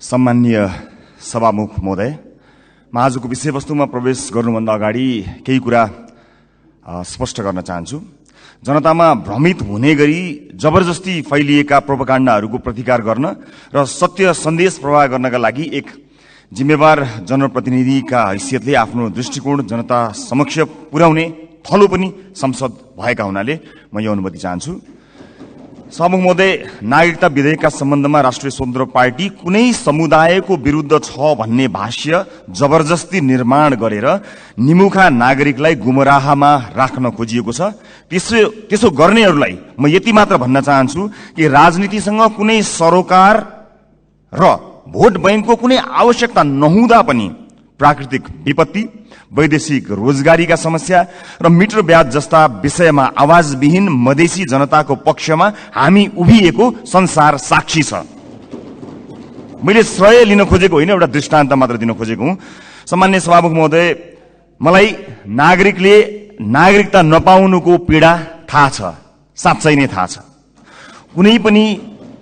सम्माननीय सभामुख महोदय, म आजको विषयवस्तुमा प्रवेश गर्नुभन्दा अगाडि केही कुरा स्पष्ट गर्न चाहन्छु। जनतामा भ्रमित हुने गरी जबरजस्ती फैलिएका प्रोपागान्डाहरूको प्रतिकार गर्न र सत्य सन्देश प्रवाह गर्नका लागि एक जिम्मेवार जनप्रतिनिधिका हैसियतले आफ्नो दृष्टिकोण जनता समक्ष पुर्याउने थलो पनि संसद भएका हुनाले म यो अनुमति चाहन्छु। सभामुख महोदय, नागरिकता विधेयकका सम्बन्धमा राष्ट्रिय स्वतन्त्र पार्टी कुनै समुदायको विरुद्ध छ भन्ने भाष्य जबरजस्ती निर्माण गरेर निमुखा नागरिकलाई गुमराहमा राख्न खोजिएको छ। त्यसो गर्नेहरूलाई म यति मात्र भन्न चाहन्छु कि राजनीतिसँग कुनै सरोकार र भोट बैंकको कुनै आवश्यकता नहुँदा पनि प्राकृतिक विपत्ति, वैदेशिक रोजगारीका समस्या र मिटर ब्याज जस्ता विषयमा आवाजविहीन मधेसी जनताको पक्षमा हामी उभिएको संसार साक्षी छ। मैले श्रेय लिन खोजेको होइन, एउटा दृष्टान्त मात्र दिन खोजेको हुँ। सम्मान्य सभामुख महोदय, मलाई नागरिकले नागरिकता नपाउनुको पीडा थाहा छ, साँच्चै नै थाहा छ। कुनै पनि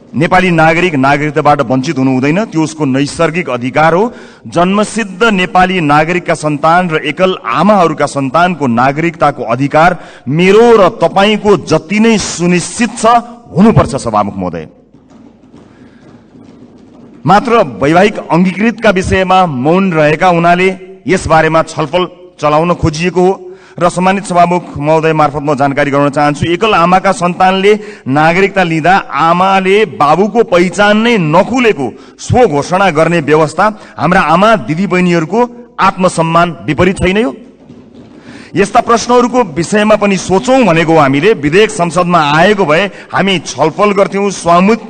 नेपाली नागरिक नागरिकताबाट वञ्चित हुनु हुँदैन, त्यो उसको नैसर्गिक अधिकार हो। जन्मसिद्ध नेपाली नागरिकका सन्तान र एकल आमाहरूका सन्तानको नागरिकताको अधिकार मेरो र तपाईको जति नै सुनिश्चित छ हुनुपर्छ। सभामुख महोदय, मात्र वैवाहिक अंगीकृतका विषयमा मौन रहेका हुनाले यस बारेमा छलफल चलाउन खोजिएको हो र सम्मानित सभामुख महोदय मार्फत म जानकारी गराउन चाहन्छु। एकल आमाका सन्तानले नागरिकता लिँदा आमाले बाबुको पहिचान नै नखुलेको स्व घोषणा गर्ने व्यवस्था हाम्रा आमा दिदीबहिनीहरूको आत्मसम्मान विपरीत छैन यो? यस्ता प्रश्नहरूको विषयमा पनि सोचौं भनेको हामीले। विधेयक संसदमा आएको भए हामी छलफल गर्थ्यौं,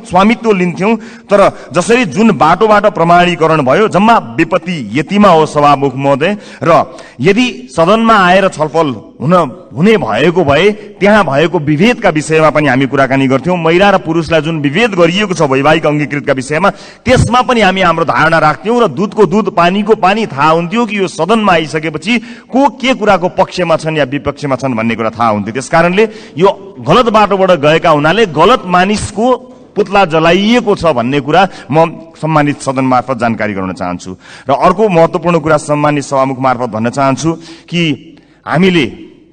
स्वामित्व लिन्थ्यौं, तर जसरी जुन बाटोबाट प्रमाणीकरण भयो जम्मा विपत्ति यतिमा हो। सभामुख महोदय, र यदि सदनमा आएर छलफल हुने भएको भए त्यहाँ भएको विभेदका विषयमा पनि हामी कुराकानी गर्थ्यौं। महिला र पुरुषलाई जुन विभेद गरिएको छ वैवाहिक अंगीकृतका विषयमा, त्यसमा पनि हामी हाम्रो धारणा राख्थ्यौं र दूधको दूध पानीको पानी थाहा हुन्थ्यो कि यो सदनमा आइसकेपछि को के कुराको पक्षमा छन् या विपक्षमा छन् भन्ने कुरा थाहा हुन्थ्यो। त्यसकारणले यो गलत बाटोबाट गएका हुनाले गलत मानिसको पुतला जलाइएको छ भन्ने कुरा म सम्मानित सदन मार्फत जानकारी गराउन चाहन्छु। र अर्को महत्वपूर्ण कुरा सम्मानित सभामुख मार्फत भन्न चाहन्छु कि हामीले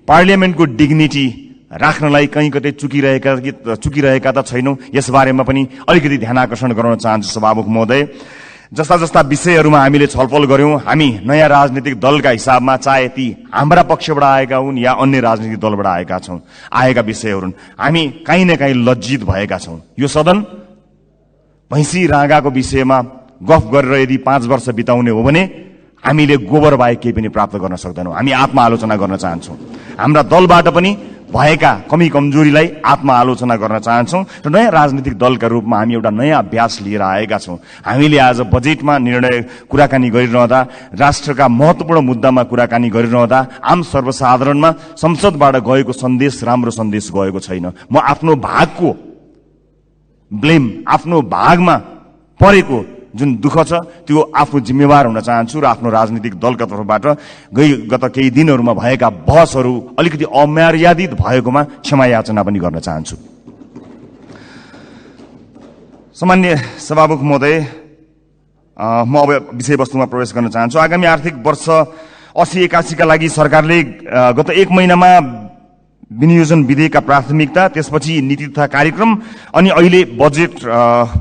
पार्लियामेन्टको डिग्निटी राख्नलाई कहीँ कतै चुकिरहेका त छैनौं, यस बारेमा पनि अलिकति ध्यान आकर्षण गराउन चाहन्छु। सभामुख महोदय, जस्ता जस्ता विषयहरूमा हामीले छलफल गर्यौं, हामी नयाँ राजनीतिक दलका हिसाबमा, चाहे ती हाम्रा पक्षबाट आएका हुन् या अन्य राजनीतिक दलबाट आएका विषयहरू, हामी काहीँ न काहीँ लज्जित भएका छौं। यो सदन भैँसी राँगाको विषयमा गफ गरेर यदि 5 वर्ष बिताउने हो भने हामीले गोबर बाहेक केही पनि प्राप्त गर्न सक्दैनौं। हामी आत्मआलोचना गर्न चाहन्छौं। हाम्रा दलबाट पनि भएका कमी कमजोरीलाई आत्मआलोचना गर्न चाहन्छौं र नयाँ राजनीतिक दलका रूपमा हामी एउटा नयाँ अभ्यास लिएर आएका छौं। हामीले आज बजेटमा कुराकानी गरिरहँदा, राष्ट्रका महत्वपूर्ण मुद्दामा कुराकानी गरिरहँदा आम सर्वसाधारणमा संसदबाट गएको सन्देश राम्रो सन्देश गएको छैन। म आफ्नो भागको ब्लेम, आफ्नो भागमा परेको जुन दुःख छ त्यो आफ्नो जिम्मेवार हुन चाहन्छु र आफ्नो राजनीतिक दलका तर्फबाट गत केही दिनहरूमा भएका बहसहरू अलिकति अमर्यादित भएकोमा क्षमा याचना पनि गर्न चाहन्छु। सम्मान्य सभामुख महोदय, म अब विषयवस्तुमा प्रवेश गर्न चाहन्छु। आगामी आर्थिक वर्ष 80-81 का लागि सरकारले गत 1 महिनामा विनियोजन विधेयकका प्राथमिकता, त्यसपछि नीति तथा कार्यक्रम अनि अहिले बजेट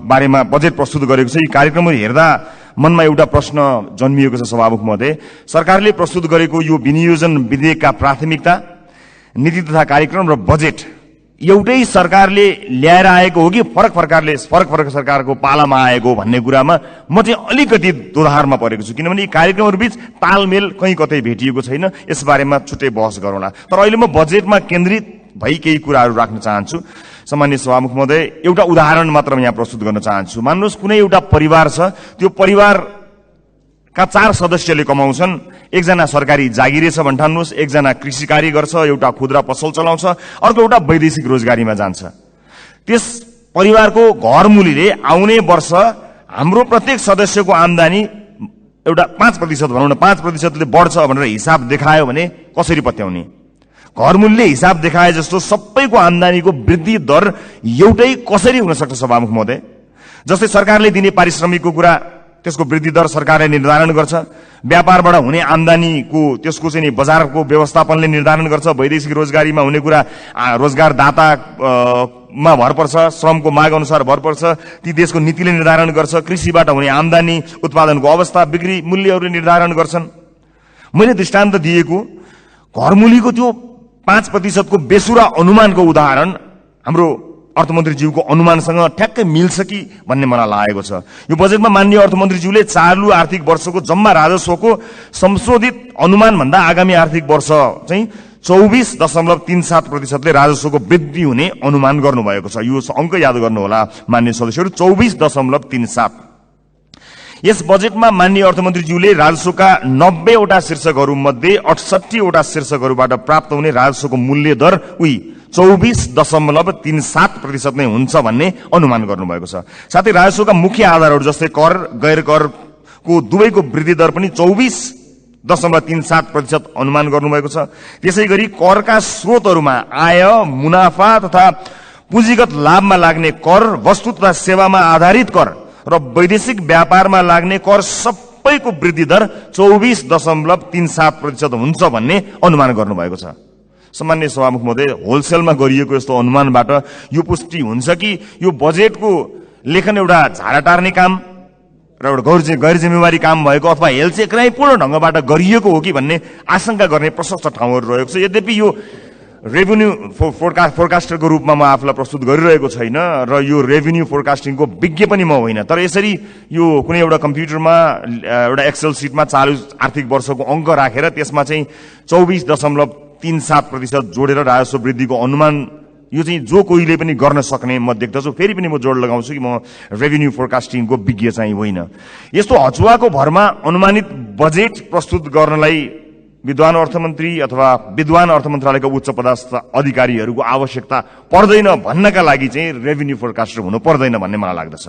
बारेमा बजेट प्रस्तुत गरेको छ। यी कार्यक्रमहरू हेर्दा मनमा एउटा प्रश्न जन्मिएको छ। सभामुख महोदय, सरकारले प्रस्तुत गरेको यो विनियोजन विधेयकका प्राथमिकता, नीति तथा कार्यक्रम र बजेट एउटै सरकारले ल्याएर आएको हो कि फरक फरक सरकारको पालामा आएको भन्ने कुरामा म चाहिँ अलिकति दोधारमा परेको छु। किनभने यी कार्यक्रमहरू बीच तालमेल कहीँ कतै भेटिएको छैन। यस बारेमा छुट्टै बहस गरौँला। तर अहिले म बजेटमा केन्द्रित भई केही कुराहरू राख्न चाहन्छु। सम्मान्य सभामुख महोदय, एउटा उदाहरण मात्र म यहाँ प्रस्तुत गर्न चाहन्छु। मान्नुहोस् कुनै एउटा परिवार छ, त्यो परिवार का 4 सदस्यले कमाउँछन्। एकजना सरकारी जागिरे छ भन्ठान्नुहोस्, एकजना कृषि कार्य गर्छ, एउटा खुद्रा पसल चलाउँछ, अर्को एउटा वैदेशिक रोजगारीमा जान्छ। त्यस परिवारको घरमुलीले आउने वर्ष हाम्रो प्रत्येक सदस्यको आम्दानी एउटा 5% भनौँ न, 5%ले बढ्छ भनेर हिसाब देखायो भने कसरी पत्याउने? घरमूल्य हिसाब देखाए जस्तो सबैको आम्दानीको वृद्धि दर एउटै कसरी हुन सक्छ? सभामुख महोदय, जस्तै सरकारले दिने पारिश्रमिकको कुरा त्यसको वृद्धि दर सरकारले निर्धारण गर्छ। व्यापारबाट हुने आम्दानीको त्यसको चाहिँ बजारको व्यवस्थापनले निर्धारण गर्छ। वैदेशिक रोजगारीमा हुने कुरा रोजगारदातामा भर पर्छ, श्रमको माग अनुसार भर पर्छ, ती देशको नीतिले निर्धारण गर्छ। कृषिबाट हुने आम्दानी, उत्पादनको अवस्था, बिक्री मूल्यहरूले निर्धारण गर्छन्। मैले दृष्टान्त दिएको घरमूलीको त्यो 5% को बेसुरा अनुमानको उदाहरण हाम्रो अर्थमन्त्रीज्यूको अनुमानसँग ठ्याक्कै मिल्छ कि भन्ने मलाई लागेको छ। यो बजेटमा माननीय अर्थमन्त्रीज्यूले चालु आर्थिक वर्षको जम्मा राजस्वको संशोधित अनुमान भन्दा आगामी आर्थिक वर्ष चाहिँ 24.37% ले राजस्वको वृद्धि हुने अनुमान गर्नुभएको छ। यो अंक याद गर्नुहोला माननीय सदस्यहरू, 24.37। यस बजेटमा माननीय अर्थमन्त्रीज्यूले राजस्वका 90 वटा शीर्षकहरूमध्ये 68 वटा शीर्षकहरूबाट प्राप्त हुने राजस्वको मूल्य दर 24.37% नै हुन्छ भन्ने अनुमान गर्नुभएको छ। साथै राजस्वका मुख्य आधारहरू जस्तै कर, गैर करको दुवैको वृद्धि दर पनि 24.37% अनुमान गर्नुभएको छ। त्यसैगरी करका स्रोतहरूमा आय, मुनाफा तथा पुँजीगत लाभमा लाग्ने कर, वस्तु तथा सेवामा आधारित कर र वैदेशिक व्यापारमा लाग्ने कर सबैको वृद्धि दर 24.37% हुन्छ भन्ने अनुमान गर्नुभएको छ। सम्माननीय सभामुख महोदय, होलसेलमा गरिएको यस्तो अनुमानबाट यो पुष्टि हुन्छ कि यो बजेटको लेखन एउटा झाडा टार्ने काम र एउटा गैर जिम्मेवारी काम भएको अथवा हेलचेक्राइपूर्ण ढंगबाट गरिएको हो कि भन्ने आशंका गर्ने प्रशस्त ठाउँहरू रहेको छ। यद्यपि यो रेभिन्यू फोरकास्टरको रूपमा म आफूलाई प्रस्तुत गरिरहेको छैन र यो रेभिन्यू फोरकास्टिङको विज्ञ पनि म होइन, तर यसरी यो कुनै एउटा कम्प्युटरमा एउटा एक्सेल सिटमा चालु आर्थिक वर्षको अंक राखेर त्यसमा चाहिँ 24.37% जोडेर राजस्व वृद्धिको अनुमान यो चाहिँ जो कोहीले पनि गर्न सक्ने म देख्दछु। फेरि पनि म जोड लगाउँछु कि म रेभिन्यू फोरकास्टिङको विज्ञ चाहिँ होइन। यस्तो हचुवाको भरमा अनुमानित बजेट प्रस्तुत गर्नलाई विद्वान अर्थमन्त्री अथवा विद्वान अर्थ मन्त्रालयका उच्च पदस्थ अधिकारीहरूको आवश्यकता पर्दैन भन्नका लागि चाहिँ रेभिन्यू फोरकास्टर हुनु पर्दैन भन्ने मलाई लाग्दछ।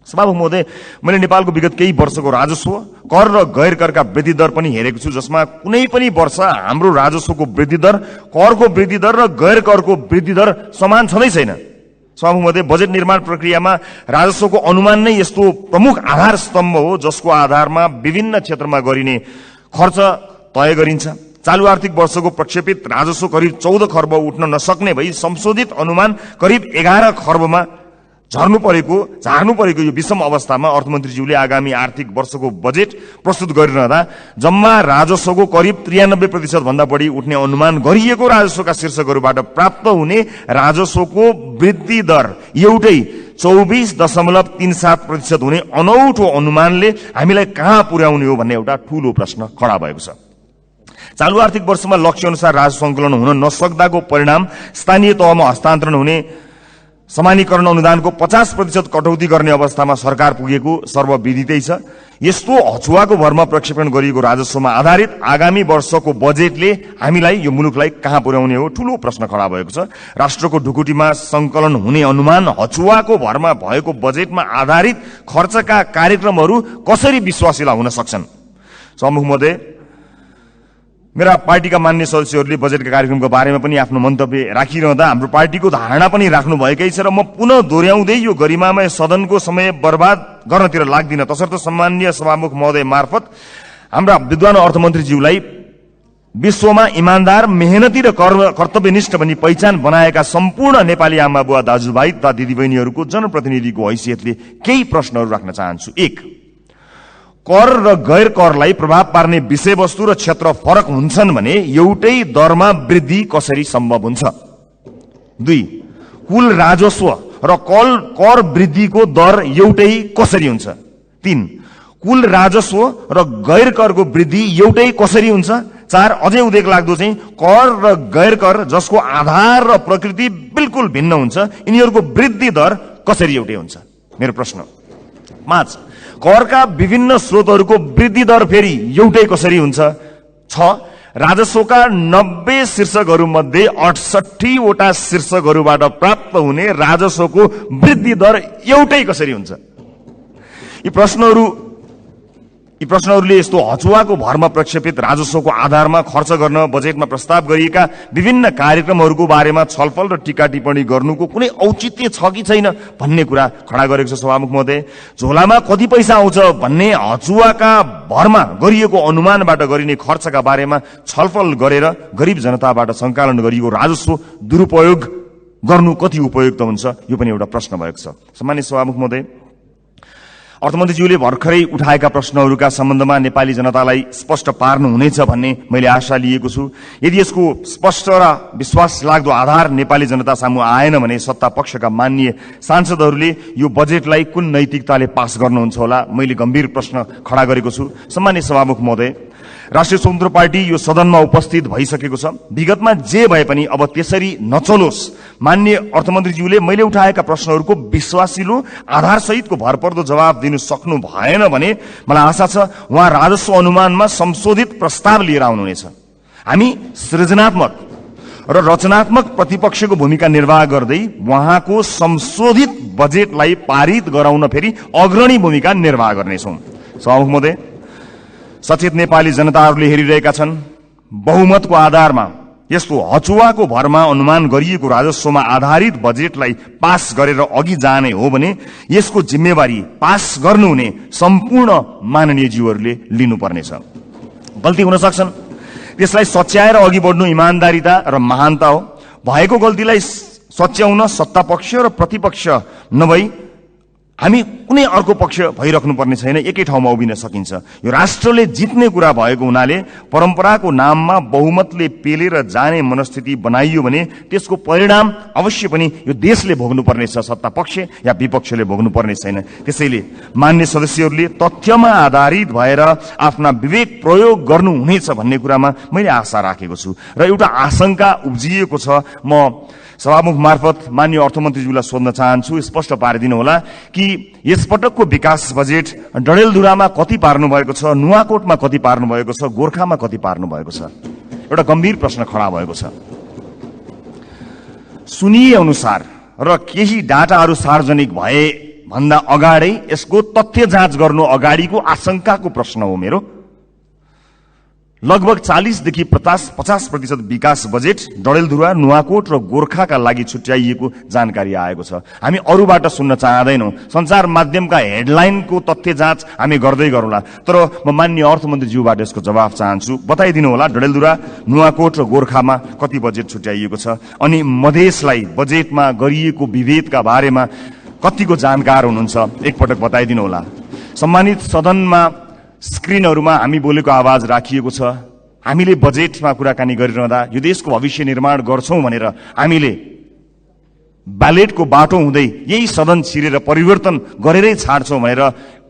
सभामुख महोदय, मैले नेपालको विगत केही वर्षको राजस्व, कर र गैर करका वृद्धि दर पनि हेरेको छु, जसमा कुनै पनि वर्ष हाम्रो राजस्वको वृद्धि दर, करको वृद्धि दर र गैर करको वृद्धि दर समान छँदै छैन। सभामुख महोदय, बजेट निर्माण प्रक्रियामा राजस्वको अनुमान नै यस्तो प्रमुख आधार स्तम्भ हो जसको आधारमा विभिन्न क्षेत्रमा गरिने खर्च तय गरिन्छ। चालु आर्थिक वर्षको प्रक्षेपित राजस्व करिब 14 खर्ब उठ्न नसक्ने भई संशोधित अनुमान करिब 11 खर्बमा झार्नु परेको यो विषम अवस्थामा अर्थमन्त्रीज्यूले आगामी आर्थिक वर्षको बजेट प्रस्तुत गरिरहँदा जम्मा राजस्वको करिब 93% भन्दा बढी उठ्ने अनुमान गरिएको राजस्वका शीर्षकहरूबाट प्राप्त हुने राजस्वको वृद्धि दर एउटै 24.37% हुने अनौठो अनुमानले हामीलाई कहाँ पुर्याउने हो भन्ने एउटा ठूलो प्रश्न खडा भएको छ। चालु आर्थिक वर्षमा लक्ष्य अनुसार राजस्व सङ्कलन हुन नसक्दाको परिणाम स्थानीय तहमा हस्तान्तरण हुने समानीकरण अनुदानको 50% कटौती गर्ने अवस्थामा सरकार पुगेको सर्वविदितै छ। यस्तो हचुवाको भरमा प्रक्षेपण गरिएको राजस्वमा आधारित आगामी वर्षको बजेटले हामीलाई यो मुलुकलाई कहाँ पुर्याउने हो ठूलो प्रश्न खडा भएको छ। राष्ट्रको ढुकुटीमा संकलन हुने अनुमान हचुवाको भरमा भएको बजेटमा आधारित खर्चका कार्यक्रमहरू कसरी विश्वासिला हुन सक्छन्? सभामुख महोदय, मेरा पार्टीका मान्य सदस्यहरूले बजेटका कार्यक्रमको बारेमा पनि आफ्नो मन्तव्य राखिरहँदा हाम्रो पार्टीको धारणा पनि राख्नु भएकै छ र म पुनः दोहोर्याउँदै यो गरिमामय सदनको समय बर्बाद गर्नतिर लाग्दिन। तसर्थ सम्माननीय सभामुख महोदय मार्फत हाम्रा विद्वान अर्थमन्त्रीज्यूलाई विश्वमा इमानदार, मेहनती र कर्तव्यनिष्ठ भनी पहिचान बनाएका सम्पूर्ण नेपाली आमा बुवा दाजुभाइ तथा दिदीबहिनीहरूको जनप्रतिनिधिको हैसियतले केही प्रश्नहरू राख्न चाहन्छु। 1, कर र गैर करलाई प्रभाव पार्ने विषयवस्तु र क्षेत्र फरक हुन्छन् भने एउटै दरमा वृद्धि कसरी सम्भव हुन्छ? 2, कुल राजस्व र कर वृद्धिको दर एउटै कसरी हुन्छ? 3, कुल राजस्व र गैर करको वृद्धि एउटै कसरी हुन्छ? 4, अझै उदेक लाग्दो चाहिँ कर र गैर कर जसको आधार र प्रकृति बिल्कुल भिन्न हुन्छ, यिनीहरूको वृद्धि दर कसरी एउटै हुन्छ? मेरो प्रश्न। 5, करका विभिन्न स्रोतहरूको वृद्धि दर फेरि एउटै कसरी हुन्छ? 6, राजस्वका 90 शीर्षकहरूमध्ये 68 वटा शीर्षकहरूबाट प्राप्त हुने राजस्वको वृद्धि दर एउटै कसरी हुन्छ? यी प्रश्नहरू यी प्रश्नहरूले यस्तो हचुवाको भरमा प्रक्षेपित राजस्वको आधारमा खर्च गर्न बजेटमा प्रस्ताव गरिएका विभिन्न कार्यक्रमहरूको बारेमा छलफल र टीका टिप्पणी गर्नुको कुनै औचित्य छ कि छैन भन्ने कुरा खडा गरेको छ सभामुख महोदय। झोलामा कति पैसा आउँछ भन्ने हचुवाका भरमा गरिएको अनुमानबाट गरिने खर्चका बारेमा छलफल गरेर गरिब जनताबाट सङ्कलन गरिएको राजस्व दुरुपयोग गर्नु कति उपयुक्त हुन्छ, यो पनि एउटा प्रश्न भएको छ। सम्मानित सभामुख महोदय, अर्थमन्त्रीज्यूले भर्खरै उठाएका प्रश्नहरूका सम्बन्धमा नेपाली जनतालाई स्पष्ट पार्नुहुनेछ भन्ने मैले आशा लिएको छु। यदि यसको स्पष्ट र विश्वास लाग्दो आधार नेपाली जनता सामु आएन भने सत्ता पक्षका माननीय सांसदहरूले यो बजेटलाई कुन नैतिकताले पास गर्नुहुन्छ होला, मैले गम्भीर प्रश्न खडा गरेको छु। सम्मानित सभामुख महोदय, राष्ट्रिय स्वतन्त्र पार्टी यो सदनमा उपस्थित भइसकेको छ। विगतमा जे भए पनि अब त्यसरी नचलोस्। माननीय अर्थमन्त्रीज्यूले मैले उठाएका प्रश्नहरूको विश्वासिलो आधारसहितको भरपर्दो जवाब दिनु सक्नु भएन भने मलाई आशा छ उहाँ राजस्व अनुमानमा संशोधित प्रस्ताव लिएर आउनुहुनेछ। हामी सृजनात्मक र रचनात्मक प्रतिपक्षको भूमिका निर्वाह गर्दै उहाँको संशोधित बजेटलाई पारित गराउन फेरि अग्रणी भूमिका निर्वाह गर्नेछौँ। सभामुख महोदय, सचेत नेपाली जनताहरूले हेरिरहेका छन्। बहुमतको आधारमा यस्तो हचुवाको भरमा अनुमान गरिएको राजस्वमा आधारित बजेटलाई पास गरेर अघि जाने हो भने यसको जिम्मेवारी पास गर्नुहुने सम्पूर्ण माननीयज्यूहरूले लिनुपर्नेछ। गल्ती हुन सक्छन्, त्यसलाई सच्याएर अघि बढ्नु इमान्दारिता र महानता हो। भएको गल्तीलाई सच्याउन सत्तापक्ष र प्रतिपक्ष नभई हामी कुनै अर्को पक्ष भइराख्नु पर्ने छैन, एकै ठाउँमा उभिन सकिन्छ। यो राष्ट्रले जित्ने कुरा भएको हुनाले परम्पराको नाममा बहुमतले पेलेर जाने मनस्थिति बनाइयो भने त्यसको परिणाम अवश्य पनि यो देशले भोग्नुपर्नेछ, सत्ता पक्ष या विपक्षले भोग्नुपर्ने छैन। त्यसैले मान्य सदस्यहरूले तथ्यमा आधारित भएर आफ्ना विवेक प्रयोग गर्नुहुनेछ भन्ने कुरामा मैले आशा राखेको छु र एउटा आशंका उब्जिएको छ। म सभामुख मार्फत माननीय अर्थमन्त्रीज्यूलाई सोध्न चाहन्छु, स्पष्ट पारिदिनु होला कि यसपटकको विकास बजेट डडेलधुरामा कति पार्नु भएको छ, नुवाकोटमा कति पार्नु भएको छ, गोर्खामा कति पार्नु भएको छ? एउटा गम्भीर प्रश्न खडा भएको छ। सुनिए अनुसार र केही डाटाहरू सार्वजनिक भए भन्दा अगाडै यसको तथ्य जाँच गर्नु अगाडिको आशंकाको प्रश्न हो मेरो। लगभग 40 देखि 50% विकास बजेट डडेलधुरा, नुवाकोट र गोर्खाका लागि छुट्याइएको जानकारी आएको छ। हामी अरूबाट सुन्न चाहदैनौँ। सञ्चार माध्यमका हेडलाइनको तथ्य जाँच हामी गर्दै गरौँला, तर म माननीय अर्थमन्त्रीज्यूबाट यसको जवाफ चाहन्छु। बताइदिनु होला डडेलधुरा, नुवाकोट र गोर्खामा कति बजेट छुट्याइएको छ, अनि मधेसलाई बजेटमा गरिएको विभेदका बारेमा कतिको जानकार हुनुहुन्छ, एकपटक बताइदिनु होला। सम्मानित सदनमा स्क्रिनहरूमा हामी बोलेको आवाज राखिएको छ। हामीले बजेटमा कुराकानी गरिरहँदा यो देशको भविष्य निर्माण गर्छौं भनेर हामीले ब्यालेटको बाटो हुँदै यही सदन छिरेर परिवर्तन गरेरै छाड्छौं भनेर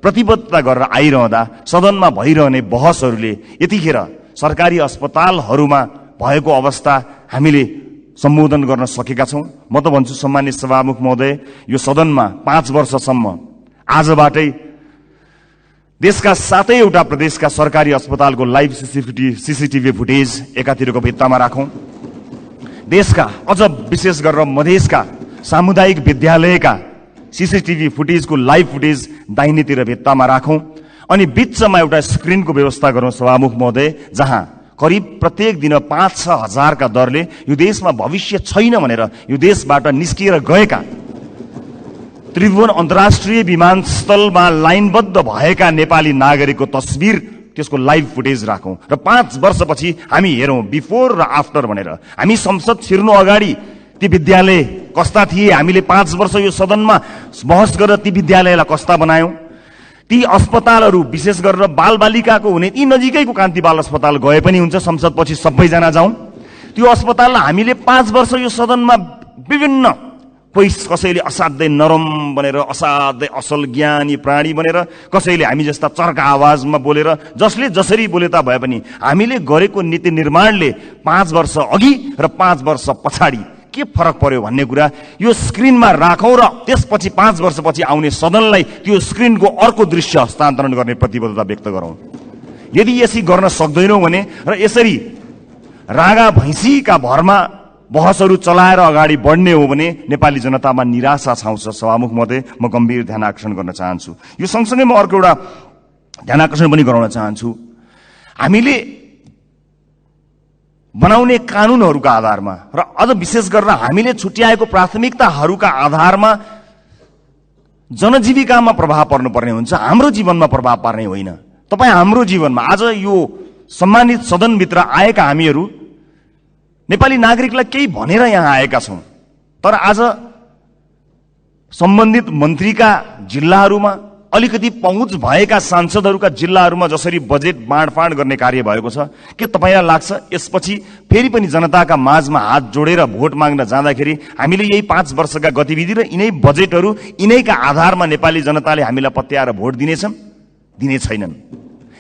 प्रतिबद्धता गरेर आइरहँदा सदनमा भइरहने बहसहरूले यतिखेर सरकारी अस्पतालहरूमा भएको अवस्था हामीले सम्बोधन गर्न सकेका छौं। म त भन्छु सम्मानित सभामुख महोदय, यो सदनमा 5 वर्षसम्म आजबाटै देशका 7वटा प्रदेशका सरकारी अस्पतालको लाइभ सीसीटीभी फुटेज एकातिरको भित्तामा राखौं। देशका अझ विशेष गरेर मधेसका सामुदायिक विद्यालयका सीसीटीभी फुटेजको लाइभ फुटेज दाहिनेतिर भित्तामा राखौं, अनि बीचमा एउटा स्क्रिनको व्यवस्था गरौं सभामुख महोदय, जहाँ करिब प्रत्येक दिन 5-6 हजारका दरले यो देशमा भविष्य छैन भनेर यो देशबाट निस्किएर गएका त्रिभुवन अन्तर्राष्ट्रिय विमानस्थलमा लाइनबद्ध भएका नेपाली नागरिकको तस्बिर, त्यसको लाइभ फुटेज राखौं र 5 वर्षपछि हामी हेरौं बिफोर र आफ्टर भनेर। हामी संसद छिर्नु अगाडि ती विद्यालय कस्ता थिए, हामीले 5 वर्ष यो सदनमा बहस गरेर ती विद्यालयलाई कस्ता बनायौं। ती अस्पतालहरू विशेष गरेर बालबालिकाको हुने ती नजिकैको कान्ति बाल अस्पताल गए पनि हुन्छ, संसदपछि सबैजना जाउँ। त्यो अस्पताललाई हामीले 5 वर्ष यो सदनमा विभिन्न कसैले असाध्यै नरम बनेर असाध्यै असल ज्ञानी प्राणी बनेर, कसैले हामी जस्ता चर्का आवाजमा बोलेर, जसले जसरी बोले ता भए पनि हामीले गरेको नीति निर्माणले 5 वर्ष अघि र 5 वर्ष पछाडि के फरक पर्यो भन्ने कुरा यो स्क्रिनमा राखौं र त्यसपछि 5 वर्षपछि आउने सदनलाई त्यो स्क्रिनको अर्को दृश्य हस्तान्तरण गर्ने प्रतिबद्धता व्यक्त गरौं। यदि यसरी गर्न सक्दैनौं भने र यसरी रागा भैँसीका भरमा बहसहरू चलाएर अगाडि बढ्ने हो भने नेपाली जनतामा निराशा छाउँछ। सभामुख महोदय, म गम्भीर ध्यान आकर्षण गर्न चाहन्छु। यो सँगसँगै म अर्को एउटा ध्यानाकर्षण पनि गराउन चाहन्छु। हामीले बनाउने कानूनहरूका आधारमा र अझ विशेष गरेर हामीले छुट्याएको प्राथमिकताहरूका आधारमा जनजीविकामा प्रभाव पर्नुपर्ने हुन्छ, हाम्रो जीवनमा प्रभाव पार्ने होइन। तपाईँ हाम्रो जीवनमा आज यो सम्मानित सदनभित्र आएका हामीहरू नेपाली नागरिकलाई केही भनेर यहाँ आएका छौँ, तर आज सम्बन्धित मन्त्रीका जिल्लाहरूमा अलिकति पहुँच भएका सांसदहरूका जिल्लाहरूमा जसरी बजेट बाँडफाँड गर्ने कार्य भएको छ, के तपाईँलाई लाग्छ यसपछि फेरि पनि जनताका माझमा हात जोडेर भोट माग्न जाँदाखेरि हामीले यही 5 वर्षका गतिविधि र यिनै बजेटहरू यिनैका आधारमा नेपाली जनताले हामीलाई पत्याएर भोट दिनेछन्? दिने छैनन्।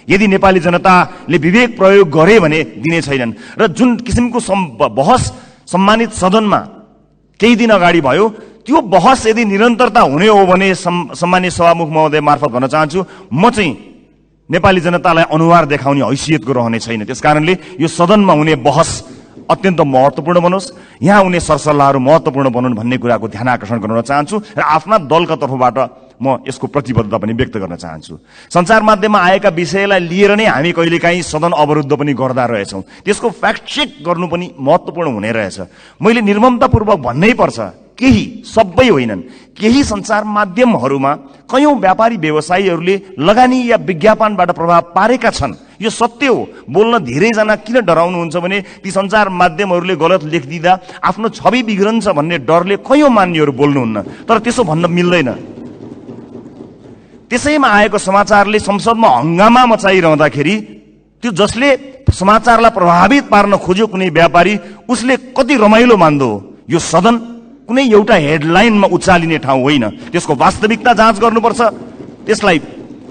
यदि नेपाली जनताले विवेक प्रयोग गरे भने दिने छैनन्। र जुन किसिमको बहस सम्मानित सदनमा केही दिन अगाडि भयो, त्यो बहस यदि निरन्तरता हुने हो भने सम्मानित सभामुख महोदय मार्फत भन्न चाहन्छु, म चाहिँ नेपाली जनतालाई अनुहार देखाउने हैसियतको रहने छैन। त्यसकारणले यो सदनमा हुने बहस अत्यन्त महत्त्वपूर्ण बनोस्, यहाँ हुने सरसल्लाहहरू महत्त्वपूर्ण बनुन् भन्ने कुराको ध्यान आकर्षण गराउन चाहन्छु र आफ्ना दलका तर्फबाट म यसको प्रतिबद्धता पनि व्यक्त गर्न चाहन्छु। सञ्चार माध्यममा आएका विषयलाई लिएर नै हामी कहिलेकाहीँ सदन अवरुद्ध पनि गर्दा रहेछौँ, त्यसको फ्याक्ट चेक गर्नु पनि महत्त्वपूर्ण हुने रहेछ। मैले निर्ममतापूर्वक भन्नै पर्छ, केही, सबै होइनन्, केही सञ्चार माध्यमहरूमा कयौं व्यापारी व्यवसायीहरूले लगानी या विज्ञापनबाट प्रभाव पारेका छन्। यो सत्य हो। बोल्न धेरैजना किन डराउनुहुन्छ भने ती सञ्चार माध्यमहरूले गलत लेखिदिँदा आफ्नो छवि बिग्रन्छ भन्ने डरले कयौं मान्यहरू बोल्नुहुन्न, तर त्यसो भन्न मिल्दैन। त्यसैमा आएको समाचारले संसदमा हंगामा मचाइरहँदाखेरि त्यो जसले समाचारलाई प्रभावित पार्न खोज्यो कुनै व्यापारी, उसले कति रमाइलो मान्दो हो। यो सदन कुनै एउटा हेडलाइनमा उचालिने ठाउँ होइन, त्यसको वास्तविकता जाँच गर्नुपर्छ, त्यसलाई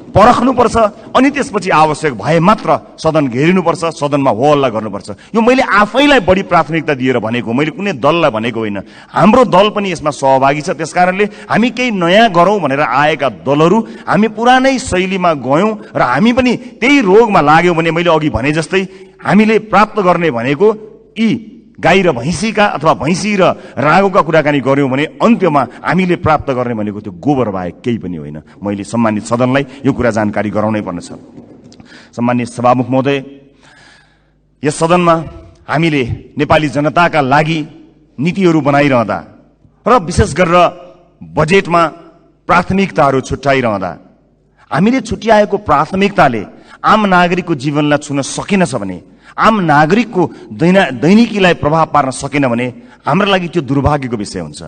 परख्नुपर्छ, अनि त्यसपछि आवश्यक भए मात्र सदन घेरिनुपर्छ, सदनमा हो हल्ला गर्नुपर्छ। यो मैले आफैलाई बढी प्राथमिकता दिएर भनेको, मैले कुनै दललाई भनेको होइन। हाम्रो दल पनि यसमा सहभागी छ। त्यसकारणले हामी केही नयाँ गरौँ भनेर आएका दलहरू हामी पुरानै शैलीमा गयौँ र हामी पनि त्यही रोगमा लाग्यौँ भने मैले अघि भने जस्तै हामीले प्राप्त गर्ने भनेको यी गाई र भैँसीका अथवा भैँसी र रागोका कुराकानी गर्यौं भने अन्त्यमा हामीले प्राप्त गर्ने भनेको त्यो गोबर बाहेक केही पनि होइन। मैले सम्मानित सदनलाई यो कुरा जानकारी गराउनै पर्नेछ। सम्मानित सभामुख महोदय, यस सदनमा हामीले नेपाली जनताका लागि नीतिहरू बनाइरहँदा र विशेष गरेर बजेटमा प्राथमिकताहरू छुट्याइरहँदा हामीले छुट्याएको प्राथमिकताले आम नागरिकको जीवनलाई छुन सकेनछ भने, आम नागरिकको दैनिकीलाई प्रभाव पार्न सकेन भने हाम्रो लागि त्यो दुर्भाग्यको विषय हुन्छ।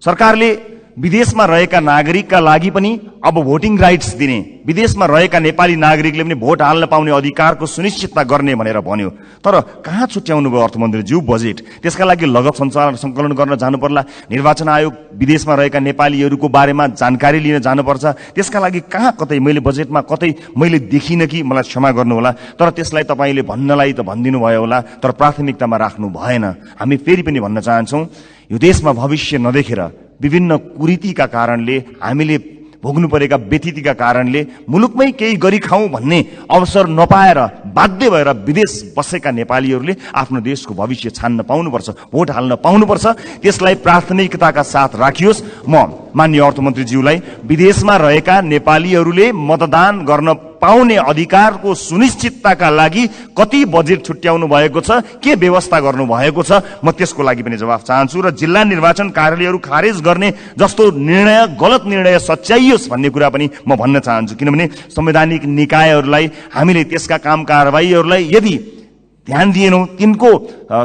सरकारले विदेशमा रहेका नागरिकका लागि पनि अब भोटिङ राइट्स दिने, विदेशमा रहेका नेपाली नागरिकले पनि भोट हाल्न पाउने अधिकारको सुनिश्चितता गर्ने भनेर भन्यो। तर कहाँ छुट्याउनु भयो अर्थमन्त्रीज्यू बजेट? त्यसका लागि लगत सङ्कलन गर्न जानु पर्ला, निर्वाचन आयोग विदेशमा रहेका नेपालीहरूको बारेमा जानकारी लिन जानुपर्छ। त्यसका लागि कहाँ कतै मैले बजेटमा कतै मैले देखिनँ कि, मलाई क्षमा गर्नुहोला, तर त्यसलाई तपाईँले भन्नलाई त भनिदिनु भयो होला, तर प्राथमिकतामा राख्नु भएन। हामी फेरि पनि भन्न चाहन्छौँ, यो देशमा भविष्य नदेखेर विभिन्न कुरीतिका कारणले, हामीले भोग्नु परेका व्यतिथिका कारणले मुलुकमै केही गरी खाउँ भन्ने अवसर नपाएर बाध्य भएर विदेश बसेका नेपालीहरूले आफ्नो देशको भविष्य छान्न पाउनुपर्छ, भोट हाल्न पाउनुपर्छ। त्यसलाई प्राथमिकताका साथ राखियोस्। म माननीय अर्थमन्त्रीज्यूलाई विदेशमा रहेका नेपालीहरूले मतदान गर्न पाउने अधिकारको सुनिश्चितताका लागि कति बजेट छुट्याउनु भएको छ, के व्यवस्था गर्नु भएको छ, म त्यसको लागि पनि जवाफ चाहन्छु। र जिल्ला निर्वाचन कार्यालयहरू खारेज गर्ने जस्तो निर्णय, गलत निर्णय सच्याइयोस् भन्ने कुरा पनि म भन्न चाहन्छु। किनभने संवैधानिक निकायहरूलाई, हामीले त्यसका काम कारबाहीहरूलाई यदि ध्यान दिएनौँ, तिनको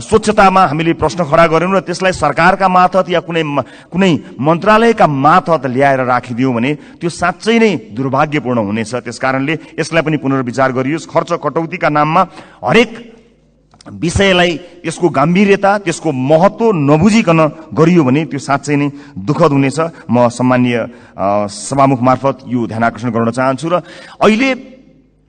स्वच्छतामा हामीले प्रश्न खडा गरेनौँ र त्यसलाई सरकारका मार्फत या कुनै मन्त्रालयका मार्फत ल्याएर राखिदियौँ भने त्यो साँच्चै नै दुर्भाग्यपूर्ण हुनेछ। त्यसकारणले यसलाई पनि पुनर्विचार गरियोस्। खर्च कटौतीका नाममा हरेक विषयलाई त्यसको गम्भीरता, त्यसको महत्त्व नबुझिकन गरियो भने त्यो साँच्चै नै दुःखद हुनेछ। म सम्माननीय सभामुख मार्फत यो ध्यान आकर्षण गर्न चाहन्छु। र अहिले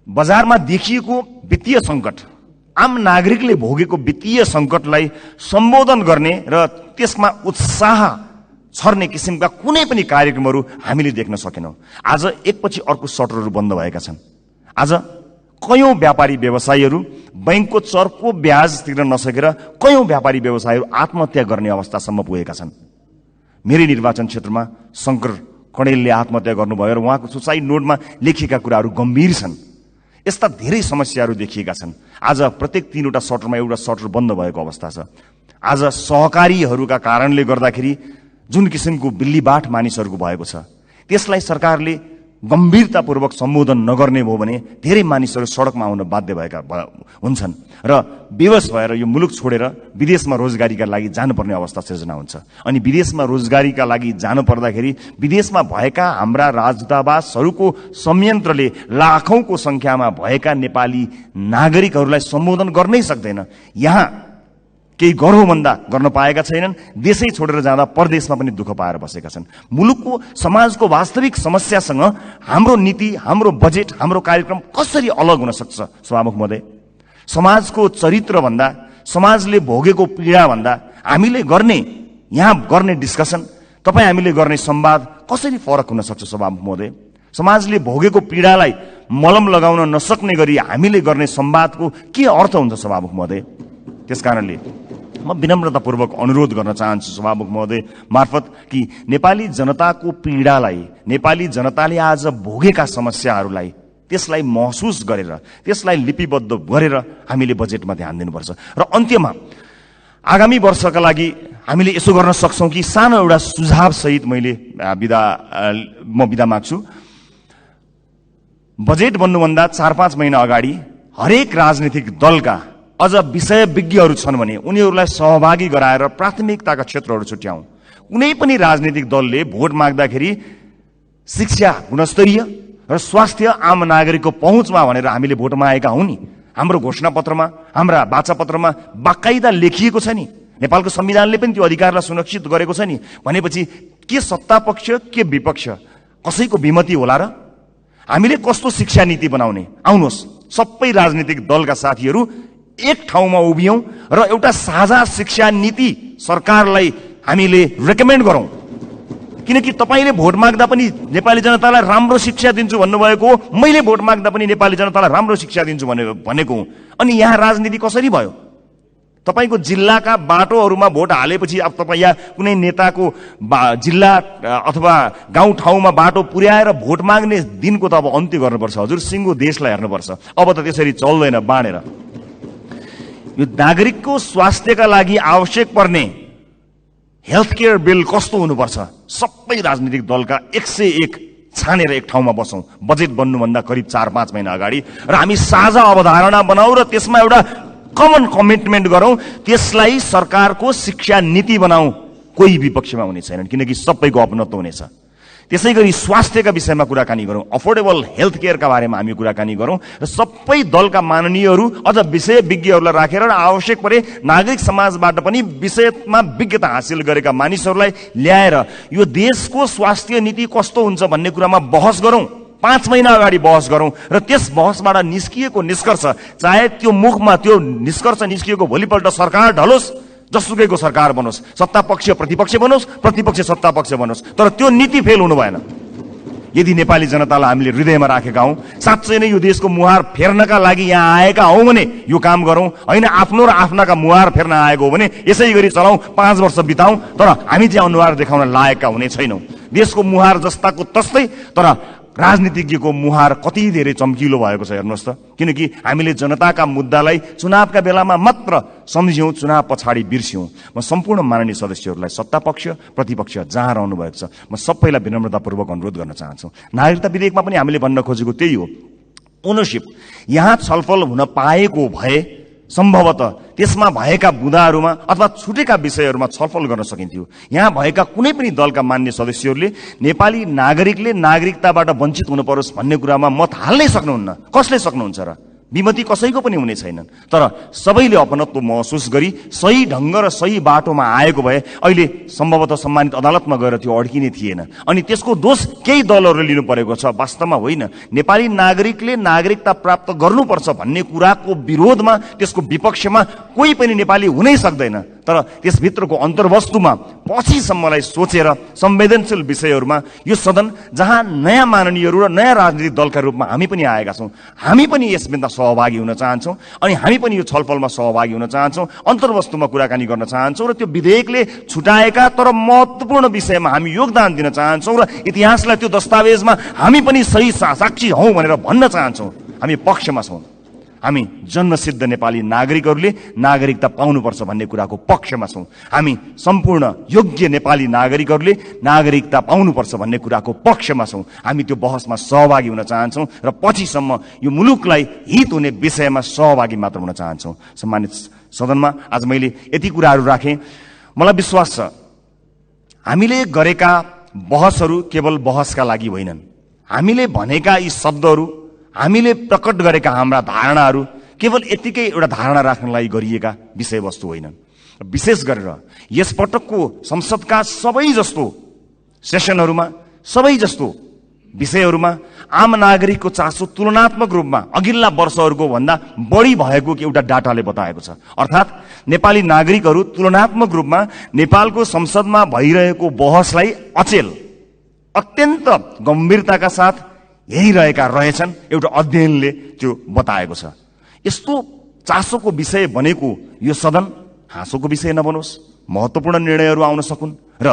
बजारमा देखिएको वित्तीय सङ्कट, आम नागरिकले भोगेको वित्तीय सङ्कटलाई सम्बोधन गर्ने र त्यसमा उत्साह छर्ने किसिमका कुनै पनि कार्यक्रमहरू हामीले देख्न सकेनौँ। आज एकपछि अर्को सटरहरू बन्द भएका छन्। आज कयौं व्यापारी व्यवसायीहरू बैंकको चर्को ब्याज तिर्न नसकेर कयौं व्यापारी व्यवसायीहरू आत्महत्या गर्ने अवस्थासम्म पुगेका छन्। मेरै निर्वाचन क्षेत्रमा शंकर कणेलले आत्महत्या गर्नुभयो र उहाँको सुसाइड नोटमा लेखिएका कुराहरू गम्भीर छन्। यस्ता धेरै समस्याहरू देखिएका छन्। आज प्रत्येक 3वटा सटरमा एउटा सटर बन्द भएको अवस्था छ। आज सहकारीहरूका कारणले गर्दाखेरि जुन किसिमको बिल्लीबाट मानिसहरूको भएको छ, त्यसलाई सरकारले गम्भीरतापूर्वक सम्बोधन नगर्ने भयो भने धेरै मानिसहरू सडकमा आउन बाध्य भएका हुन्छन् र बेवश भएर यो मुलुक छोडेर विदेशमा रोजगारीका लागि जानुपर्ने अवस्था सिर्जना हुन्छ। अनि विदेशमा रोजगारीका लागि जानु पर्दाखेरि विदेशमा भएका हाम्रा राजदूतावासहरूको संयन्त्रले लाखौंको संख्यामा भएका नेपाली नागरिकहरूलाई सम्बोधन गर्नै सक्दैन। यहाँ केही गरौँ भन्दा गर्न पाएका छैनन्। देशै छोडेर जाँदा परदेशमा पनि दुःख पाएर बसेका छन्। मुलुकको समाजको वास्तविक समस्यासँग हाम्रो नीति, हाम्रो बजेट, हाम्रो कार्यक्रम कसरी अलग हुन सक्छ सभामुख महोदय? समाजको चरित्र भन्दा, समाजले भोगेको पीडा भन्दा हामीले यहाँ गर्ने डिस्कसन, तपाईँ हामीले गर्ने संवाद कसरी फरक हुन सक्छ सभामुख महोदय? समाजले भोगेको पीडालाई मलम लगाउन नसक्ने गरी हामीले गर्ने संवादको के अर्थ हुन्छ सभामुख महोदय? त्यसकारणले म विनम्रतापूर्वक अनुरोध गर्न चाहन्छु सभामुख महोदय मार्फत कि नेपाली जनताको पीडालाई, नेपाली जनताले आज भोगेका समस्याहरूलाई त्यसलाई महसुस गरेर, त्यसलाई लिपिबद्ध गरेर हामीले बजेटमा ध्यान दिनुपर्छ। र अन्त्यमा आगामी वर्षका लागि हामीले यसो गर्न सक्छौं कि सानो एउटा सुझाव सहित म बिदा माग्छु। बजेट बन्नुभन्दा 4-5 महिना अगाडि हरेक राजनीतिक दलका अझ विषय विज्ञहरू छन् भने उनीहरूलाई सहभागी गराएर प्राथमिकताका क्षेत्रहरू छुट्याउँ। कुनै पनि राजनीतिक दलले भोट माग्दाखेरि शिक्षा गुणस्तरीय र स्वास्थ्य आम नागरिकको पहुँचमा भनेर हामीले भोट मागेका हौं नि। हाम्रो घोषणापत्रमा, हाम्रा वाचापत्रमा बाकाइदा लेखिएको छ नि। नेपालको संविधानले पनि त्यो अधिकारलाई सुरक्षित गरेको छ नि। भनेपछि के सत्ता पक्ष के विपक्ष कसैको विमति होला र? हामीले कस्तो शिक्षा नीति बनाउने? आउनुहोस् सबै राजनीतिक दलका साथीहरू एक ठाउँमा उभियौं र एउटा साझा शिक्षा नीति सरकारलाई हामीले रेकमेन्ड गरौं। किनकि तपाईले भोट माग्दा पनि नेपाली जनतालाई राम्रो शिक्षा दिन्छु भन्नुभएको हो, मैले भोट माग्दा पनि नेपाली जनतालाई राम्रो शिक्षा दिन्छु भनेको हुँ। अनि यहाँ राजनीति कसरी भयो? तपाईको जिल्लाका बाटोहरूमा भोट हालेपछि अब तपाई या कुनै नेताको जिल्ला अथवा गाउँ ठाउँमा बाटो पुर्याएर भोट माग्ने दिनको त अब अन्त्य गर्नुपर्छ हजुर। सिङ्गो देशलाई हेर्नुपर्छ। अब त त्यसरी चल्दैन बाँडेर। यो नागरिकको स्वास्थ्यका लागि आवश्यक पर्ने हेल्थ केयर बिल कस्तो हुनुपर्छ? सबै राजनीतिक दलका 101 छानेर एक ठाउँमा बसौं बजेट बन्नुभन्दा करिब 4-5 महिना अगाडि र हामी साझा अवधारणा बनाऊ र त्यसमा एउटा कमन कमिटमेन्ट गरौं। त्यसलाई सरकारको शिक्षा नीति बनाऊ। कोही विपक्षमा हुने छैनन् किनकि सबैको अपनत्व हुनेछ। त्यसैगरी स्वास्थ्यका विषयमा कुराकानी गरौं, अफोर्डेबल हेल्थ केयरका बारेमा हामी कुराकानी गरौं र सबै दलका माननीयहरू अझ विषय विज्ञहरूलाई राखेर र आवश्यक परे नागरिक समाजबाट पनि विषयमा विज्ञता हासिल गरेका मानिसहरूलाई ल्याएर यो देशको स्वास्थ्य नीति कस्तो हुन्छ भन्ने कुरामा बहस गरौं। 5 महिना अगाडि बहस गरौं र त्यस बहसबाट निस्किएको निष्कर्ष, चाहे त्यो मुखमा त्यो निष्कर्ष निस्किएको भोलिपल्ट सरकार ढलोस्, जसुकैको सरकार बनोस्, सत्ता पक्ष प्रतिपक्ष बनोस्, प्रतिपक्ष सत्ता पक्ष बनोस्, तर त्यो नीति फेल हुनु भएन। यदि नेपाली जनतालाई हामीले हृदयमा राखेका हौं, साँच्चै नै यो देशको मुहार फेर्नका लागि यहाँ आएका हौं भने यो काम गरौं। हैन आफ्नो र आफ्नाका मुहार फेर्न आएको हो भने यसै गरी चलाऊ, 5 वर्ष बिताऊ, तर हामी चाहिँ अनुहार देखाउन लायकका हुने छैनौं। देशको मुहार जस्ताको तस्तै, तर राजनीतिज्ञको मुहार कति धेरै चम्किलो भएको छ हेर्नुहोस् त। किनकि हामीले जनताका मुद्दालाई चुनावका बेलामा मात्र सम्झ्यौं, चुनाव पछाडि बिर्स्यौं। म सम्पूर्ण माननीय सदस्यहरूलाई सत्ता पक्ष प्रतिपक्ष जहाँ रहनु भएको छ म सबैलाई विनम्रतापूर्वक अनुरोध गर्न चाहन्छु। नागरिकता विधेयकमा पनि हामीले भन्न खोजेको त्यही हो। ओनरशिप यहाँ छलफल हुन पाएको भए सम्भवतः त्यसमा भएका बुँदाहरूमा अथवा छुटेका विषयहरूमा छलफल गर्न सकिन्थ्यो। यहाँ भएका कुनै पनि दलका मान्य सदस्यहरूले नेपाली नागरिकले नागरिकताबाट वञ्चित हुनु परोस् भन्ने कुरामा मत हाल्नै सक्नुहुन्न। कसले सक्नुहुन्छ र? विमति कसैको पनि हुने छैनन्। तर सबैले अपनत्व महसुस गरी सही ढंग र सही बाटोमा आएको भए अहिले सम्भवतः सम्मानित अदालतमा गएर त्यो अड्किने थिएन। अनि त्यसको दोष केही दलहरूले लिनु परेको छ, वास्तवमा होइन। नेपाली नागरिकले नागरिकता प्राप्त गर्नुपर्छ भन्ने कुराको विरोधमा, त्यसको विपक्षमा कोही पनि नेपाली हुनै सक्दैन। तर त्यसभित्रको अन्तर्वस्तुमा पछिसम्मलाई सोचेर संवेदनशील विषयहरूमा यो सदन जहाँ नयाँ माननीयहरू र नयाँ राजनीतिक दलका रूपमा हामी पनि आएका छौँ, हामी पनि यसमा सहभागी हुन चाहन्छौँ अनि हामी पनि यो छलफलमा सहभागी हुन चाहन्छौँ, अन्तर्वस्तुमा कुराकानी गर्न चाहन्छौँ र त्यो विधेयकले छुटाएका तर महत्त्वपूर्ण विषयमा हामी योगदान दिन चाहन्छौँ र इतिहासलाई त्यो दस्तावेजमा हामी पनि सही साक्षी हौँ भनेर भन्न चाहन्छौँ। हामी पक्षमा छौँ। हामी जन्मसिद्ध नेपाली नागरिकहरूले नागरिकता पाउनुपर्छ भन्ने कुराको पक्षमा छौँ। हामी सम्पूर्ण योग्य नेपाली नागरिकहरूले नागरिकता पाउनुपर्छ भन्ने कुराको पक्षमा छौँ। हामी त्यो बहसमा सहभागी हुन चाहन्छौँ र पछिसम्म यो मुलुकलाई हित हुने विषयमा सहभागी मात्र हुन चाहन्छौँ। सम्मानित सदनमा आज मैले यति कुराहरू राखेँ। मलाई विश्वास छ हामीले गरेका बहसहरू केवल बहसका लागि होइनन्। हामीले भनेका यी शब्दहरू, हामीले प्रकट गरेका हाम्रा धारणाहरू केवल यतिकै एउटा धारणा राख्नलाई गरिएका विषयवस्तु होइनन्। विशेष गरेर यसपटकको संसदका सबै जस्तो सेसनहरूमा, सबै जस्तो विषयहरूमा आम नागरिकको चासो तुलनात्मक रूपमा अघिल्ला वर्षहरूको भन्दा बढी भएको एउटा डाटाले बताएको छ। अर्थात् नेपाली नागरिकहरू तुलनात्मक रूपमा नेपालको संसदमा भइरहेको बहसलाई अचेल, अत्यन्त गम्भीरताका साथ हेरिरहेका रहेछन्। एउटा अध्ययनले त्यो बताएको छ। यस्तो चासोको विषय बनेको यो सदन हाँसोको विषय नबनोस्, महत्त्वपूर्ण निर्णयहरू आउन सकुन् र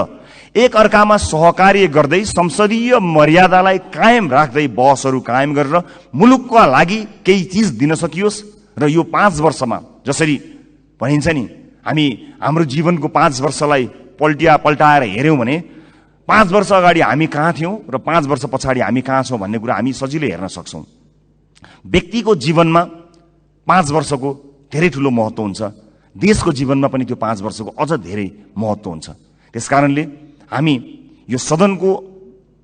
एक अर्कामा सहकार्य गर्दै संसदीय मर्यादालाई कायम राख्दै बहसहरू कायम गरेर मुलुकका लागि केही चिज दिन सकियोस्। र यो 5 वर्षमा जसरी भनिन्छ नि, हामी हाम्रो जीवनको 5 वर्षलाई पल्टाएर हेऱ्यौँ भने 5 वर्ष अगाडि हामी कहाँ थियौँ र 5 वर्ष पछाडि हामी कहाँ छौँ भन्ने कुरा हामी सजिलै हेर्न सक्छौँ। व्यक्तिको जीवनमा 5 वर्षको धेरै ठुलो महत्त्व हुन्छ। देशको जीवनमा पनि त्यो 5 वर्षको अझ धेरै महत्त्व हुन्छ। त्यसकारणले हामी यो सदनको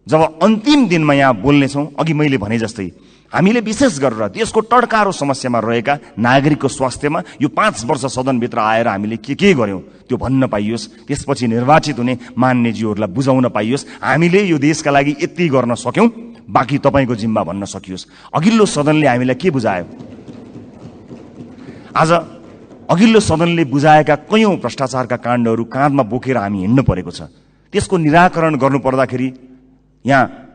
जब अन्तिम दिनमा यहाँ बोल्नेछौँ, अघि मैले भने जस्तै हामीले विशेष गरेर देशको टड्कारो समस्यामा रहेका नागरिकको स्वास्थ्यमा यो 5 वर्ष सदनभित्र आएर हामीले के गर्यौँ त्यो भन्न पाइयोस्। त्यसपछि निर्वाचित हुने मान्यज्यूहरूलाई बुझाउन पाइयोस् हामीले यो देशका लागि यति गर्न सक्यौँ, बाँकी तपाईँको जिम्मा भन्न सकियोस्। अघिल्लो सदनले हामीलाई के बुझायो? आज अघिल्लो सदनले बुझाएका कयौं भ्रष्टाचारका काण्डहरू काँधमा बोकेर हामी हिँड्नु परेको छ। त्यसको निराकरण गर्नु पर्दाखेरि यहाँ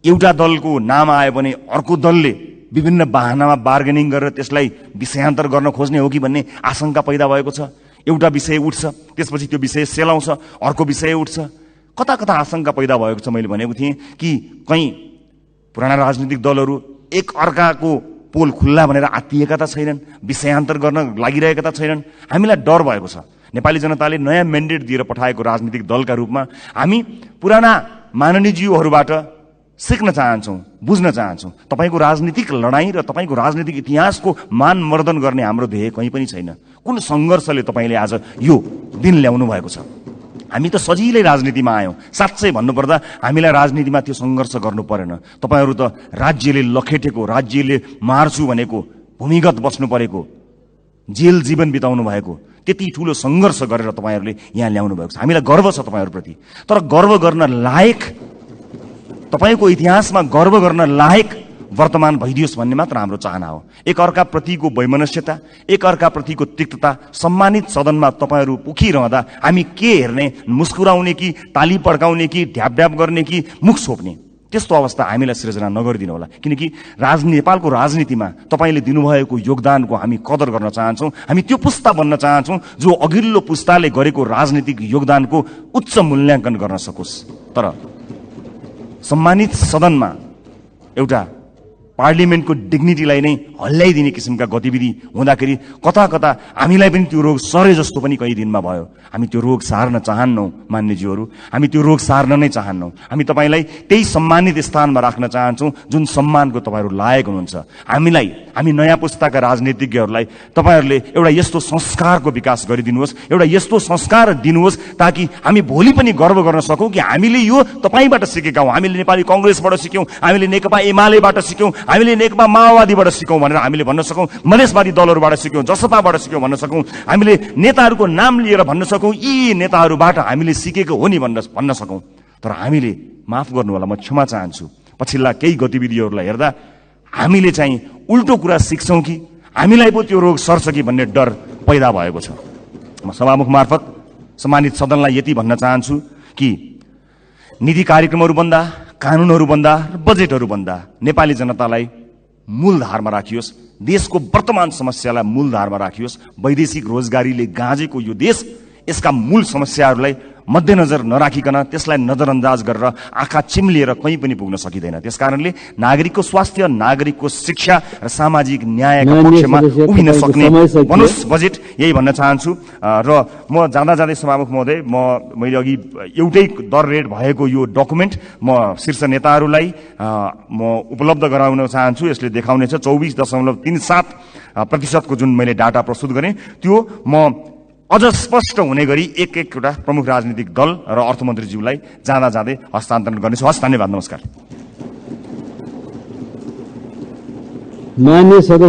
एउटा दलको नाम आयो भने अर्को दलले विभिन्न बहानामा बार्गेनिङ गरेर त्यसलाई विषयान्तर गर्न खोज्ने हो कि भन्ने आशंका पैदा भएको छ। एउटा विषय उठ्छ, त्यसपछि त्यो विषय सेलाउँछ, अर्को विषय उठ्छ। कता कता आशंका पैदा भएको छ। मैले भनेको थिएँ कि कहीँ पुराना राजनीतिक दलहरू एक अर्काको पोल खुल्ला भनेर आत्तिएका त छैनन्, विषयान्तर गर्न लागिरहेका त छैनन्। हामीलाई डर भएको छ। नेपाली जनताले नयाँ म्यान्डेट दिएर पठाएको राजनीतिक दलका रूपमा हामी पुराना माननीयज्यूहरूबाट सिक्न चाहन्छौँ, बुझ्न चाहन्छौँ। तपाईँको राजनीतिक लडाईँ र तपाईँको राजनीतिक इतिहासको मानमर्दन गर्ने हाम्रो ध्येय कहीँ पनि छैन। कुन सङ्घर्षले तपाईँले आज यो दिन ल्याउनु भएको छ? हामी त सजिलै राजनीतिमा आयौँ। साँच्चै भन्नुपर्दा हामीलाई राजनीतिमा त्यो सङ्घर्ष गर्नु परेन। तपाईँहरू त राज्यले लखेटेको, राज्यले मार्छु भनेको, भूमिगत बस्नु परेको, जेल जीवन बिताउनु भएको, त्यति ठुलो सङ्घर्ष गरेर तपाईँहरूले यहाँ ल्याउनु भएको छ। हामीलाई गर्व छ तपाईँहरूप्रति। तर गर्व गर्न लायक, तपाईँको इतिहासमा गर्व गर्न लायक वर्तमान भइदियोस् भन्ने मात्र हाम्रो चाहना हो। एक अर्का प्रतिको वैमनस्यता, एक अर्का प्रतिको तिक्तता सम्मानित सदनमा तपाईँहरू उखिरहँदा हामी के हेर्ने? मुस्कुराउने कि ताली पड्काउने कि ढ्याप गर्ने कि मुख छोप्ने? त्यस्तो अवस्था हामीलाई सृजना नगरिदिनु होला। किनकि नेपालको राजनीतिमा तपाईँले दिनुभएको योगदानको हामी कदर गर्न चाहन्छौँ। हामी त्यो पुस्ता बन्न चाहन्छौँ जो अघिल्लो पुस्ताले गरेको राजनीतिक योगदानको उच्च मूल्याङ्कन गर्न सकोस्। तर सम्मानित सदनमा एउटा पार्लिमेन्टको डिग्निटीलाई नै हल्लाइदिने किसिमका गतिविधि हुँदाखेरि कता कता हामीलाई पनि त्यो रोग सरे जस्तो पनि कहीँ दिनमा भयो। हामी त्यो रोग सार्न चाहन्नौँ मान्यज्यूहरू, हामी त्यो रोग सार्न नै चाहन्नौँ। हामी तपाईँलाई त्यही सम्मानित स्थानमा राख्न चाहन्छौँ जुन सम्मानको तपाईँहरू लायक हुनुहुन्छ। हामी नयाँ पुस्ताका राजनीतिज्ञहरूलाई तपाईँहरूले एउटा यस्तो संस्कारको विकास गरिदिनुहोस्, एउटा यस्तो संस्कार दिनुहोस् ताकि हामी भोलि पनि गर्व गर्न सकौँ कि हामीले यो तपाईँबाट सिकेका हौँ। हामीले नेपाली कङ्ग्रेसबाट सिक्यौँ, हामीले नेकपा एमालेबाट सिक्यौँ, हामीले नेकपा माओवादीबाट सिक्यौँ भनेर हामीले भन्न सकौँ, मधेसवादी दलहरूबाट सिक्यौँ, जसपाबाट सिक्यौँ भन्न सकौँ, हामीले नेताहरूको नाम लिएर भन्न सकौँ यी नेताहरूबाट हामीले सिकेको हो नि भन्न सकौँ। तर हामीले, माफ गर्नु होला, म क्षमा चाहन्छु, पछिल्ला केही गतिविधिहरूलाई हेर्दा हामीले चाहिँ उल्टो कुरा सिक्छौँ कि हामीलाई पो त्यो रोग सर्छ कि भन्ने डर पैदा भएको छ। म सभामुख मार्फत सम्मानित सदनलाई यति भन्न चाहन्छु कि नीति कार्यक्रमहरू भन्दा, कानूनहरू भन्दा र बजेटहरू भन्दा नेपाली जनतालाई मूलधारमा राखियोस्, देशको वर्तमान समस्यालाई मूलधारमा राखियोस्। वैदेशिक रोजगारीले गाँजेको यो देश यसका मूल समस्याहरूलाई मध्यनजर नराखिकन त्यसलाई नजरअन्दाज गरेर आँखा चिम्लिएर कहीँ पनि पुग्न सकिँदैन। त्यसकारणले नागरिकको स्वास्थ्य, नागरिकको शिक्षा र सामाजिक न्यायका पक्षमा उभिन सक्ने बनोस् बजेट, यही भन्न चाहन्छु। र म जाँदा जाँदै सभामुख महोदय, मैले अघि एउटै दर रेट भएको यो डकुमेन्ट म शीर्ष नेताहरूलाई म उपलब्ध गराउन चाहन्छु। यसले देखाउनेछ 24.37% जुन मैले डाटा प्रस्तुत गरेँ त्यो म अझ स्पष्ट हुने गरी एक-एकवटा प्रमुख राजनीतिक दल र अर्थमन्त्रीज्यूलाई जाँदा जाँदै हस्तान्तरण गर्नेछु। हस्, धन्यवाद, नमस्कार। मान्य सदस्य